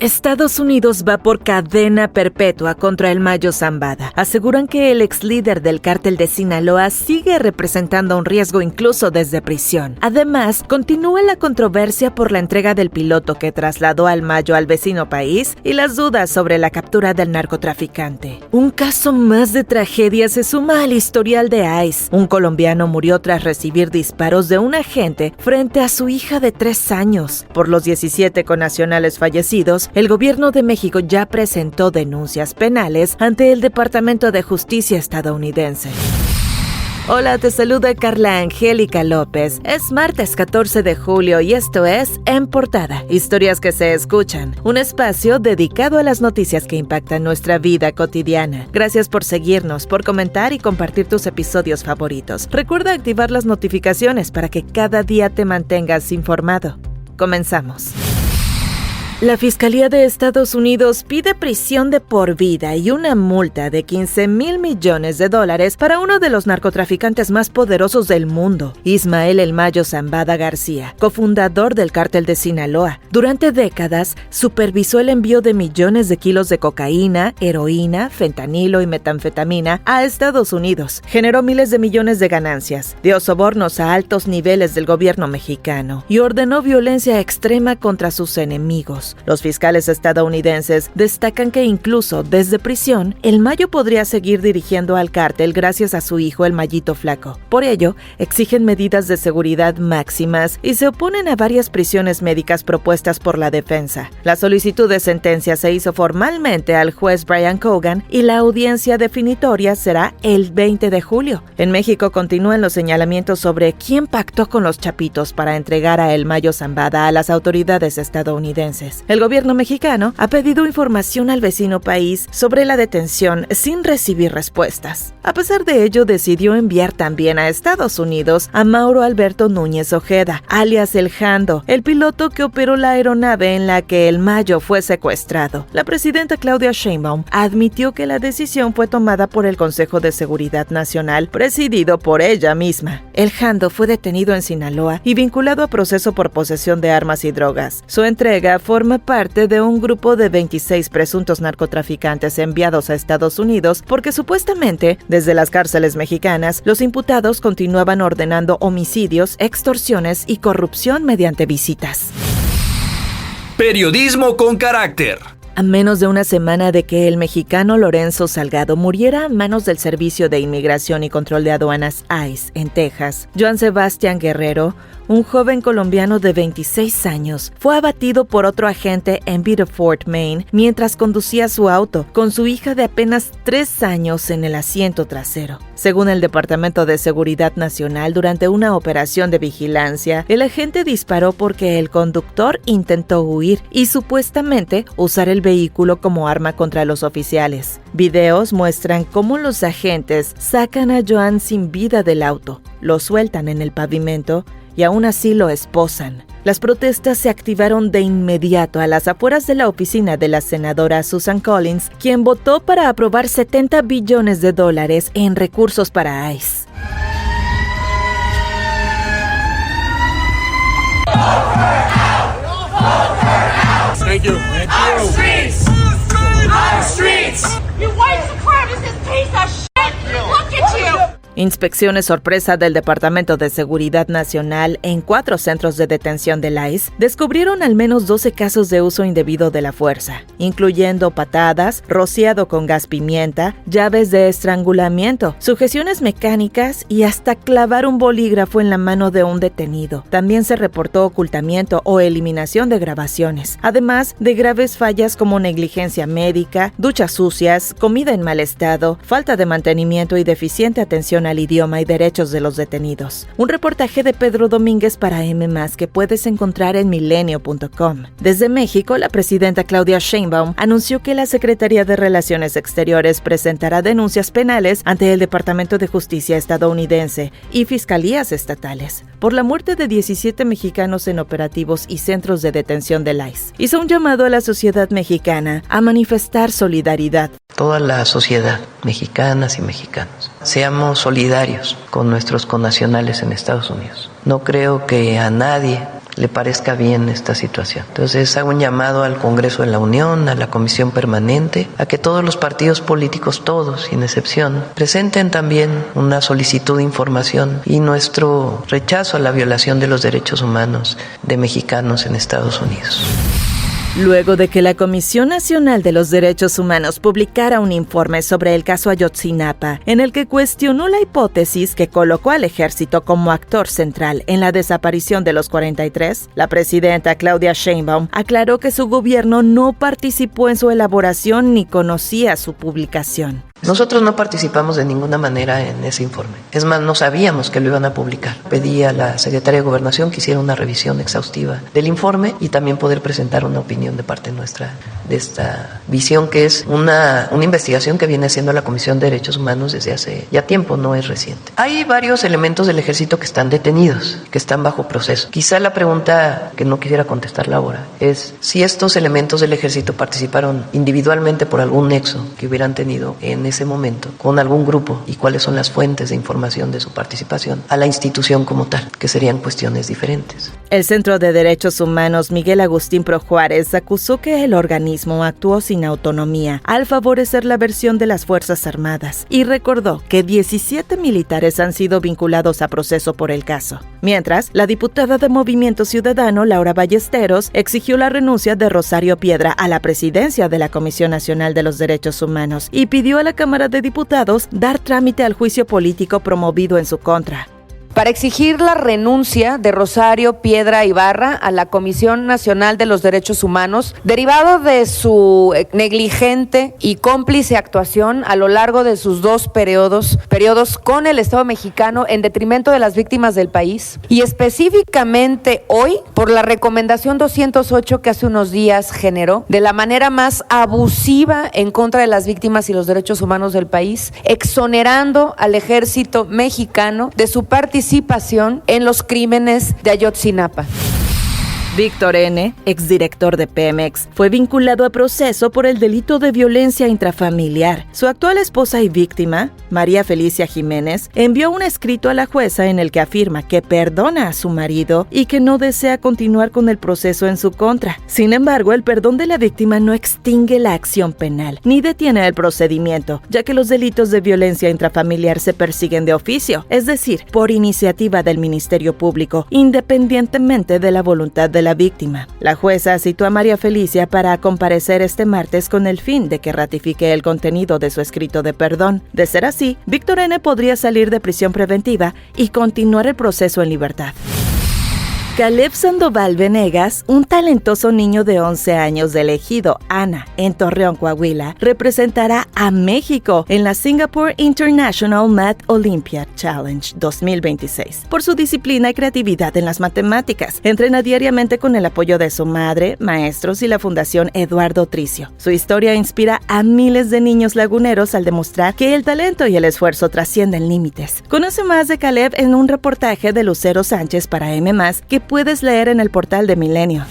Estados Unidos va por cadena perpetua contra el Mayo Zambada. Aseguran que el ex líder del cártel de Sinaloa sigue representando un riesgo incluso desde prisión. Además, continúa la controversia por la entrega del piloto que trasladó al Mayo al vecino país y las dudas sobre la captura del narcotraficante. Un caso más de tragedia se suma al historial de ICE. Un colombiano murió tras recibir disparos de un agente frente a su hija de 3 años. Por los 17 connacionales fallecidos, el gobierno de México ya presentó denuncias penales ante el Departamento de Justicia estadounidense. Hola, te saluda Carla Angélica López. Es martes 14 de julio y esto es En Portada, historias que se escuchan, un espacio dedicado a las noticias que impactan nuestra vida cotidiana. Gracias por seguirnos, por comentar y compartir tus episodios favoritos. Recuerda activar las notificaciones para que cada día te mantengas informado. Comenzamos. La Fiscalía de Estados Unidos pide prisión de por vida y una multa de $15,000 millones para uno de los narcotraficantes más poderosos del mundo, Ismael El Mayo Zambada García, cofundador del cártel de Sinaloa. Durante décadas, supervisó el envío de millones de kilos de cocaína, heroína, fentanilo y metanfetamina a Estados Unidos. Generó miles de millones de ganancias, dio sobornos a altos niveles del gobierno mexicano y ordenó violencia extrema contra sus enemigos. Los fiscales estadounidenses destacan que incluso desde prisión, El Mayo podría seguir dirigiendo al cártel gracias a su hijo El Mayito Flaco. Por ello, exigen medidas de seguridad máximas y se oponen a varias prisiones médicas propuestas por la defensa. La solicitud de sentencia se hizo formalmente al juez Brian Cogan y la audiencia definitoria será el 20 de julio. En México continúan los señalamientos sobre quién pactó con los chapitos para entregar a El Mayo Zambada a las autoridades estadounidenses. El gobierno mexicano ha pedido información al vecino país sobre la detención sin recibir respuestas. A pesar de ello, decidió enviar también a Estados Unidos a Mauro Alberto Núñez Ojeda, alias El Jando, el piloto que operó la aeronave en la que El Mayo fue secuestrado. La presidenta Claudia Sheinbaum admitió que la decisión fue tomada por el Consejo de Seguridad Nacional, presidido por ella misma. El Jando fue detenido en Sinaloa y vinculado a proceso por posesión de armas y drogas. Su entrega forma parte de un grupo de 26 presuntos narcotraficantes enviados a Estados Unidos porque supuestamente, desde las cárceles mexicanas, los imputados continuaban ordenando homicidios, extorsiones y corrupción mediante visitas. Periodismo con carácter. A menos de una semana de que el mexicano Lorenzo Salgado muriera a manos del Servicio de Inmigración y Control de Aduanas ICE en Texas, Joan Sebastián Guerrero, un joven colombiano de 26 años, fue abatido por otro agente en Biddeford, Maine, mientras conducía su auto, con su hija de apenas 3 años en el asiento trasero. Según el Departamento de Seguridad Nacional, durante una operación de vigilancia, el agente disparó porque el conductor intentó huir y supuestamente usar el vehículo como arma contra los oficiales. Videos muestran cómo los agentes sacan a Joan sin vida del auto, lo sueltan en el pavimento y aún así lo esposan. Las protestas se activaron de inmediato a las afueras de la oficina de la senadora Susan Collins, quien votó para aprobar $70 billones en recursos para ICE. Thank you. Our streets! Our streets! You white supremacist piece of shit! Look at you! Inspecciones sorpresa del Departamento de Seguridad Nacional en 4 centros de detención del ICE descubrieron al menos 12 casos de uso indebido de la fuerza, incluyendo patadas, rociado con gas pimienta, llaves de estrangulamiento, sujeciones mecánicas y hasta clavar un bolígrafo en la mano de un detenido. También se reportó ocultamiento o eliminación de grabaciones, además de graves fallas como negligencia médica, duchas sucias, comida en mal estado, falta de mantenimiento y deficiente atención al idioma y derechos de los detenidos. Un reportaje de Pedro Domínguez para M+, que puedes encontrar en milenio.com. Desde México, la presidenta Claudia Sheinbaum anunció que la Secretaría de Relaciones Exteriores presentará denuncias penales ante el Departamento de Justicia estadounidense y fiscalías estatales por la muerte de 17 mexicanos en operativos y centros de detención del ICE. Hizo un llamado a la sociedad mexicana a manifestar solidaridad. Toda la sociedad, mexicanas y mexicanos, seamos solidarios con nuestros connacionales en Estados Unidos. No creo que a nadie le parezca bien esta situación. Entonces hago un llamado al Congreso de la Unión, a la Comisión Permanente, a que todos los partidos políticos, todos sin excepción, presenten también una solicitud de información y nuestro rechazo a la violación de los derechos humanos de mexicanos en Estados Unidos. Luego de que la Comisión Nacional de los Derechos Humanos publicara un informe sobre el caso Ayotzinapa, en el que cuestionó la hipótesis que colocó al ejército como actor central en la desaparición de los 43, la presidenta Claudia Sheinbaum aclaró que su gobierno no participó en su elaboración ni conocía su publicación. Nosotros no participamos de ninguna manera en ese informe. Es más, no sabíamos que lo iban a publicar. Pedí a la Secretaría de Gobernación que hiciera una revisión exhaustiva del informe y también poder presentar una opinión de parte nuestra de esta visión, que es una investigación que viene haciendo la Comisión de Derechos Humanos desde hace ya tiempo, no es reciente. Hay varios elementos del ejército que están detenidos, que están bajo proceso. Quizá la pregunta que no quisiera contestarla ahora es si estos elementos del ejército participaron individualmente por algún nexo que hubieran tenido en ese momento con algún grupo y cuáles son las fuentes de información de su participación a la institución como tal, que serían cuestiones diferentes. El Centro de Derechos Humanos Miguel Agustín Pro Juárez acusó que el organismo actuó sin autonomía al favorecer la versión de las Fuerzas Armadas y recordó que 17 militares han sido vinculados a proceso por el caso. Mientras, la diputada de Movimiento Ciudadano, Laura Ballesteros, exigió la renuncia de Rosario Piedra a la presidencia de la Comisión Nacional de los Derechos Humanos y pidió a la Cámara de Diputados dar trámite al juicio político promovido en su contra. Para exigir la renuncia de Rosario Piedra Ibarra a la Comisión Nacional de los Derechos Humanos, derivado de su negligente y cómplice actuación a lo largo de sus dos periodos con el Estado mexicano en detrimento de las víctimas del país, y específicamente hoy por la recomendación 208 que hace unos días generó de la manera más abusiva en contra de las víctimas y los derechos humanos del país, exonerando al ejército mexicano de su participación en los crímenes de Ayotzinapa. Víctor N., exdirector de Pemex, fue vinculado a proceso por el delito de violencia intrafamiliar. Su actual esposa y víctima, María Felicia Jiménez, envió un escrito a la jueza en el que afirma que perdona a su marido y que no desea continuar con el proceso en su contra. Sin embargo, el perdón de la víctima no extingue la acción penal, ni detiene el procedimiento, ya que los delitos de violencia intrafamiliar se persiguen de oficio, es decir, por iniciativa del Ministerio Público, independientemente de la voluntad de la víctima. La jueza citó a María Felicia para comparecer este martes con el fin de que ratifique el contenido de su escrito de perdón. De ser así, Víctor N. podría salir de prisión preventiva y continuar el proceso en libertad. Caleb Sandoval Venegas, un talentoso niño de 11 años del ejido Ana, en Torreón, Coahuila, representará a México en la Singapore International Math Olympiad Challenge 2026. Por su disciplina y creatividad en las matemáticas, entrena diariamente con el apoyo de su madre, maestros y la Fundación Eduardo Tricio. Su historia inspira a miles de niños laguneros al demostrar que el talento y el esfuerzo trascienden límites. Conoce más de Caleb en un reportaje de Lucero Sánchez para M+, que puedes leer en el portal de Milenio.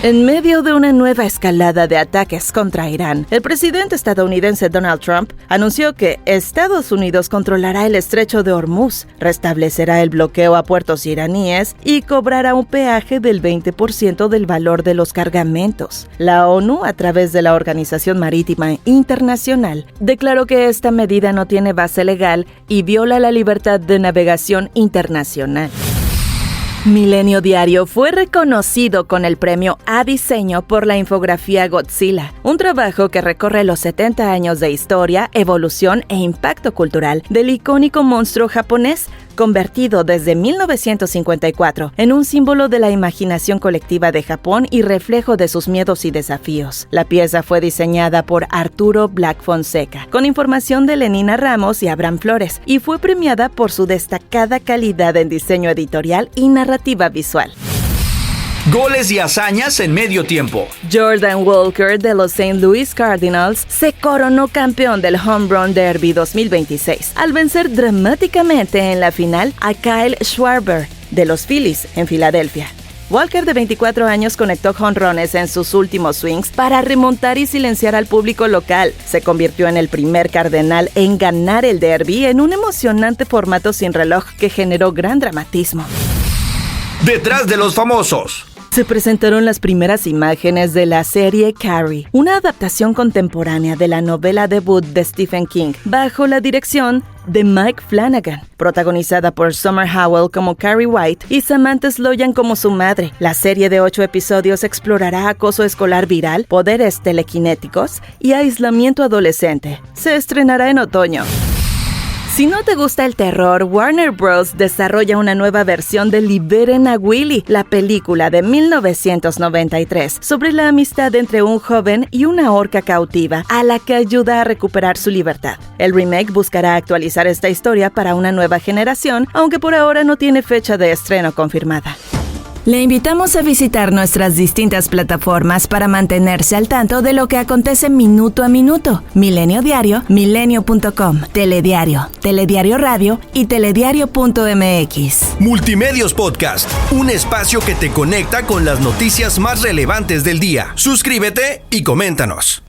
En medio de una nueva escalada de ataques contra Irán, el presidente estadounidense Donald Trump anunció que Estados Unidos controlará el estrecho de Hormuz, restablecerá el bloqueo a puertos iraníes y cobrará un peaje del 20% del valor de los cargamentos. La ONU, a través de la Organización Marítima Internacional, declaró que esta medida no tiene base legal y viola la libertad de navegación internacional. Milenio Diario fue reconocido con el premio a diseño por la infografía Godzilla, un trabajo que recorre los 70 años de historia, evolución e impacto cultural del icónico monstruo japonés, convertido desde 1954 en un símbolo de la imaginación colectiva de Japón y reflejo de sus miedos y desafíos. La pieza fue diseñada por Arturo Black Fonseca, con información de Lenina Ramos y Abraham Flores, y fue premiada por su destacada calidad en diseño editorial y narrativa visual. Goles y hazañas en medio tiempo. Jordan Walker de los St. Louis Cardinals se coronó campeón del Home Run Derby 2026 al vencer dramáticamente en la final a Kyle Schwarber de los Phillies en Filadelfia. Walker, de 24 años, conectó jonrones en sus últimos swings para remontar y silenciar al público local. Se convirtió en el primer cardenal en ganar el derby en un emocionante formato sin reloj que generó gran dramatismo. Detrás de los famosos. Se presentaron las primeras imágenes de la serie Carrie, una adaptación contemporánea de la novela debut de Stephen King, bajo la dirección de Mike Flanagan, protagonizada por Summer Howell como Carrie White y Samantha Sloyan como su madre. La serie de 8 episodios explorará acoso escolar viral, poderes telequinéticos y aislamiento adolescente. Se estrenará en otoño. Si no te gusta el terror, Warner Bros. Desarrolla una nueva versión de Liberen a Willy, la película de 1993, sobre la amistad entre un joven y una orca cautiva, a la que ayuda a recuperar su libertad. El remake buscará actualizar esta historia para una nueva generación, aunque por ahora no tiene fecha de estreno confirmada. Le invitamos a visitar nuestras distintas plataformas para mantenerse al tanto de lo que acontece minuto a minuto. Milenio Diario, milenio.com, Telediario, Telediario Radio y telediario.mx. Multimedios Podcast, un espacio que te conecta con las noticias más relevantes del día. Suscríbete y coméntanos.